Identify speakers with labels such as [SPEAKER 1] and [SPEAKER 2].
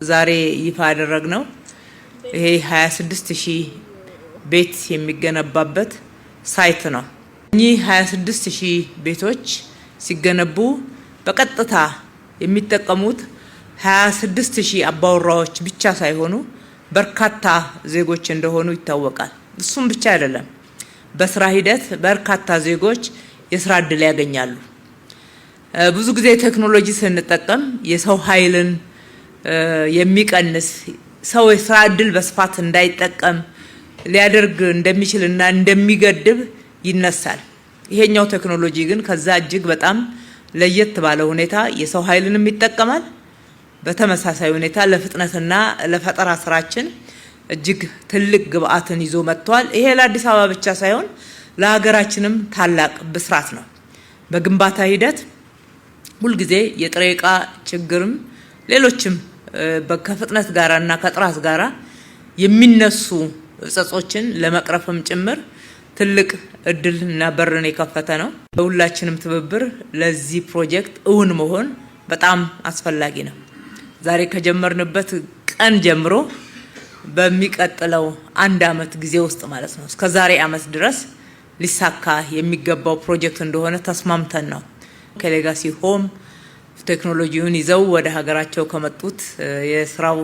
[SPEAKER 1] ዛሬ ይፋ ያደረግነው ይሄ 26000 ቤት የሚገነባበት ሳይት ነው። እኚህ 26000 ቤቶች ሲገነቡ በቀጥታ የሚጠቀሙት 26000 አባወራዎች ብቻ ሳይሆኑ በርካታ ዜጎች እንደሆኑ ይታወቃል። እሱም ብቻ አይደለም፣ በስራ ሂደት በርካታ ዜጎች የስራ እድል ያገኛሉ። ብዙ ጊዜ ቴክኖሎጂ ስንጠቀም የሰው ኃይልን የሚቀንስ ሰው የስራ እድል በስፋት እንዳይጠቀም ሊያደርግ እንደሚችልና እንደሚገድብ ይነሳል። ይሄኛው ቴክኖሎጂ ግን ከዛ እጅግ በጣም ለየት ባለ ሁኔታ የሰው ኃይልንም ይጠቀማል። በተመሳሳይ ሁኔታ ለፍጥነትና ለፈጠራ ስራችን እጅግ ትልቅ ግብአትን ይዞ መጥቷል። ይሄ ለአዲስ አበባ ብቻ ሳይሆን ለሀገራችንም ታላቅ ብስራት ነው። በግንባታ ሂደት ሁልጊዜ የጥሬ ዕቃ ችግርም ሌሎችም ከፍጥነት ጋራና ከጥራት ጋራ የሚነሱ እጸጾችን ለመቅረፍም ጭምር ትልቅ እድልና በርን የከፈተ ነው። በሁላችንም ትብብር ለዚህ ፕሮጀክት እውን መሆን በጣም አስፈላጊ ነው። ዛሬ ከጀመርንበት ቀን ጀምሮ በሚቀጥለው 1 ዓመት ጊዜ ውስጥ ማለት ነው እስከ ዛሬ ዓመት ድረስ ሊሳካ የሚገባው ፕሮጀክት እንደሆነ ተስማምተን ነው ከሌጋሲ ሆም ቴክኖሎጂውን ይዘው ወደ ሀገራቸው ከመጡት የስራው